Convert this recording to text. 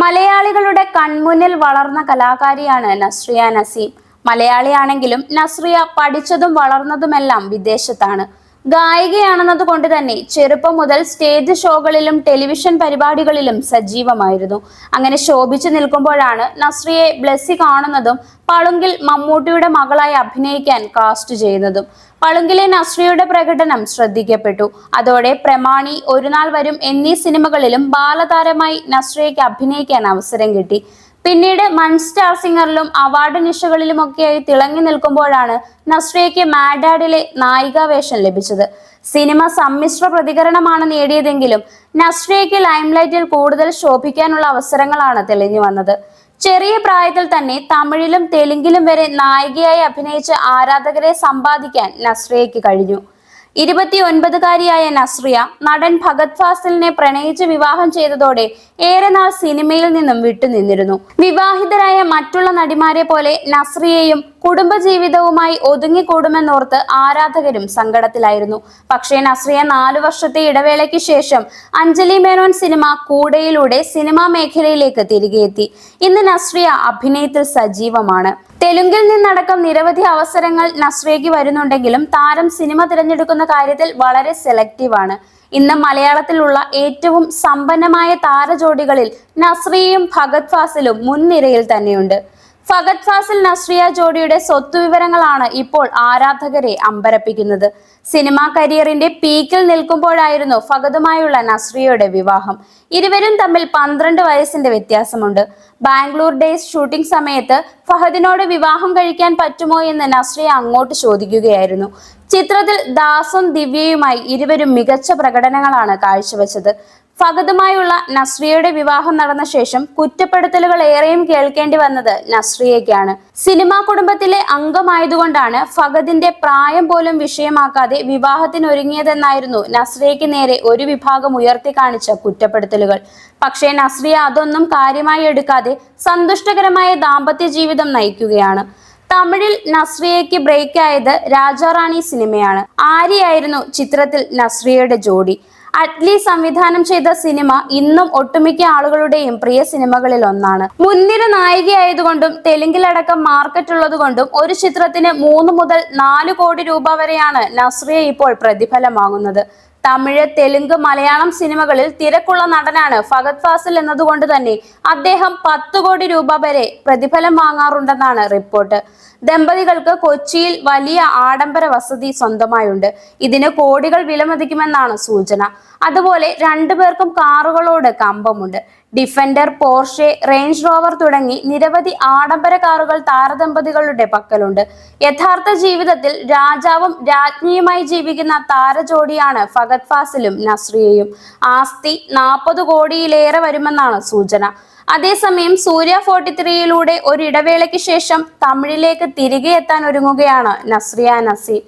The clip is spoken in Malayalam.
മലയാളികളുടെ കൺമുന്നിൽ വളർന്ന കലാകാരിയാണ് നസ്രിയ നസീം. മലയാളിയാണെങ്കിലും നസ്രിയ പഠിച്ചതും വളർന്നതുമെല്ലാം വിദേശത്താണ്. ഗായികയാണെന്നത് കൊണ്ട് തന്നെ ചെറുപ്പം മുതൽ സ്റ്റേജ് ഷോകളിലും ടെലിവിഷൻ പരിപാടികളിലും സജീവമായിരുന്നു. അങ്ങനെ ശോഭിച്ചു നിൽക്കുമ്പോഴാണ് നസ്രിയയെ ബ്ലെസ്സി കാണുന്നതും പളുങ്കിൽ മമ്മൂട്ടിയുടെ മകളായി അഭിനയിക്കാൻ കാസ്റ്റ് ചെയ്യുന്നതും. പളുങ്കിലെ നസ്രിയയുടെ പ്രകടനം ശ്രദ്ധിക്കപ്പെട്ടു. അതോടെ പ്രമാണി, ഒരു നാൾ വരും എന്നീ സിനിമകളിലും ബാലതാരമായി നസ്രിയയ്ക്ക് അഭിനയിക്കാൻ അവസരം കിട്ടി. പിന്നീട് മൺ സ്റ്റാർ സിംഗറിലും അവാർഡ് നിശകളിലുമൊക്കെയായി തിളങ്ങി നിൽക്കുമ്പോഴാണ് നസ്രിയയ്ക്ക് മാഡാഡിലെ നായികാവേഷം ലഭിച്ചത്. സിനിമ സമ്മിശ്ര പ്രതികരണമാണ് നേടിയതെങ്കിലും നസ്രിയയ്ക്ക് ലൈംലൈറ്റിൽ കൂടുതൽ ശോഭിക്കാനുള്ള അവസരങ്ങളാണ് തെളിഞ്ഞു വന്നത്. ചെറിയ പ്രായത്തിൽ തന്നെ തമിഴിലും തെലുങ്കിലും വരെ നായികയായി അഭിനയിച്ച് ആരാധകരെ സമ്പാദിക്കാൻ നസ്രിയയ്ക്ക് കഴിഞ്ഞു. 29കാരിയായ നസ്രിയ നടൻ ഫഹദ് ഫാസിലിനെ പ്രണയിച്ച് വിവാഹം ചെയ്തതോടെ ഏറെ നാൾ സിനിമയിൽ നിന്നും വിട്ടുനിന്നിരുന്നു. വിവാഹിതരായ മറ്റുള്ള നടിമാരെ പോലെ നസ്രിയയും കുടുംബജീവിതവുമായി ഒതുങ്ങിക്കൂടുമെന്നോർത്ത് ആരാധകരും സങ്കടത്തിലായിരുന്നു. പക്ഷേ നസ്രിയ 4 വർഷത്തെ ഇടവേളയ്ക്ക് ശേഷം അഞ്ജലി മേനോൻ സിനിമ കൂടെയിലൂടെ സിനിമാ മേഖലയിലേക്ക് തിരികെ എത്തി. ഇന്ന് നസ്രിയ അഭിനയത്തിൽ സജീവമാണ്. തെലുങ്കിൽ നിന്നടക്കം നിരവധി അവസരങ്ങൾ നസ്രിയയ്ക്ക് വരുന്നുണ്ടെങ്കിലും താരം സിനിമ തിരഞ്ഞെടുക്കുന്ന കാര്യത്തിൽ വളരെ സെലക്റ്റീവാണ്. ഇന്ന് മലയാളത്തിലുള്ള ഏറ്റവും സമ്പന്നമായ താരജോഡികളിൽ നസ്രിയയും ഫഹദ് ഫാസിലും മുൻനിരയിൽ തന്നെയുണ്ട്. ഫഹദ് ഫാസിൽ നസ്രിയ ജോഡിയുടെ സ്വത്തുവിവരങ്ങളാണ് ഇപ്പോൾ ആരാധകരെ അമ്പരപ്പിക്കുന്നത്. സിനിമാ കരിയറിന്റെ പീക്കിൽ നിൽക്കുമ്പോഴായിരുന്നു ഫഹദുമായുള്ള നസ്രിയയുടെ വിവാഹം. ഇരുവരും തമ്മിൽ 12 വയസ്സിന്റെ വ്യത്യാസമുണ്ട്. ബാംഗ്ലൂർ ഡേയ്സ് ഷൂട്ടിംഗ് സമയത്ത് ഫഹദിനോട് വിവാഹം കഴിക്കാൻ പറ്റുമോ എന്ന് നസ്രിയ അങ്ങോട്ട് ചോദിക്കുകയായിരുന്നു. ചിത്രത്തിൽ ദാസും ദിവ്യയുമായി ഇരുവരും മികച്ച പ്രകടനങ്ങളാണ് കാഴ്ചവെച്ചത്. ഫഹദുമായുള്ള നസ്രിയയുടെ വിവാഹം നടന്ന ശേഷം കുറ്റപ്പെടുത്തലുകൾ ഏറെയും കേൾക്കേണ്ടി വന്നത് നസ്രിയയ്ക്കാണ്. സിനിമാ കുടുംബത്തിലെ അംഗമായതുകൊണ്ടാണ് ഫഹദിന്റെ പ്രായം പോലും വിഷയമാക്കാതെ വിവാഹത്തിനൊരുങ്ങിയതെന്നായിരുന്നു നസ്രിയയ്ക്ക് നേരെ ഒരു വിഭാഗം ഉയർത്തി കാണിച്ച കുറ്റപ്പെടുത്തലുകൾ. പക്ഷേ നസ്രിയ അതൊന്നും കാര്യമായി എടുക്കാതെ സന്തുഷ്ടകരമായ ദാമ്പത്യ ജീവിതം നയിക്കുകയാണ്. തമിഴിൽ നസ്രിയയ്ക്ക് ബ്രേക്ക് ആയത് രാജാറാണി സിനിമയാണ്. ആര്യയായിരുന്നു ചിത്രത്തിൽ നസ്രിയയുടെ ജോഡി. അറ്റ്ലി സംവിധാനം ചെയ്ത സിനിമ ഇന്നും ഒട്ടുമിക്ക ആളുകളുടെയും പ്രിയ സിനിമകളിൽ ഒന്നാണ്. മുൻനിര നായികയായതുകൊണ്ടും തെലുങ്കിലടക്കം മാർക്കറ്റ് ഉള്ളതുകൊണ്ടും ഒരു ചിത്രത്തിന് 3 മുതൽ 4 കോടി രൂപ വരെയാണ് നസ്രിയ ഇപ്പോൾ പ്രതിഫലം വാങ്ങുന്നത്. തമിഴ്, തെലുങ്ക്, മലയാളം സിനിമകളിൽ തിരക്കുള്ള നടനാണ് ഫഹദ് ഫാസിൽ എന്നതുകൊണ്ട് തന്നെ അദ്ദേഹം 10 കോടി രൂപ വരെ പ്രതിഫലം വാങ്ങാറുണ്ടെന്നാണ് റിപ്പോർട്ട്. ദമ്പതികൾക്ക് കൊച്ചിയിൽ വലിയ ആഡംബര വസതി സ്വന്തമായുണ്ട്. ഇതിന് കോടികൾ വിലമതിക്കുമെന്നാണ് സൂചന. അതുപോലെ 2 പേർക്കും കാറുകളോട് കമ്പമുണ്ട്. ഡിഫൻഡർ, പോർഷെ, റേഞ്ച് റോവർ തുടങ്ങി നിരവധി ആഡംബര കാറുകൾ താരദമ്പതികളുടെ പക്കലുണ്ട്. യഥാർത്ഥ ജീവിതത്തിൽ രാജാവും രാജ്ഞിയുമായി ജീവിക്കുന്ന താരജോഡിയാണ് ഫഹദ് ഫാസിലും നസ്രിയയും. ആസ്തി 40 കോടിയിലേറെ വരുമെന്നാണ് സൂചന. അതേസമയം സൂര്യ 43യിലൂടെ ഒരു ഇടവേളയ്ക്ക് ശേഷം തമിഴിലേക്ക് തിരികെ എത്താൻ ഒരുങ്ങുകയാണ് നസ്രിയ നസീം.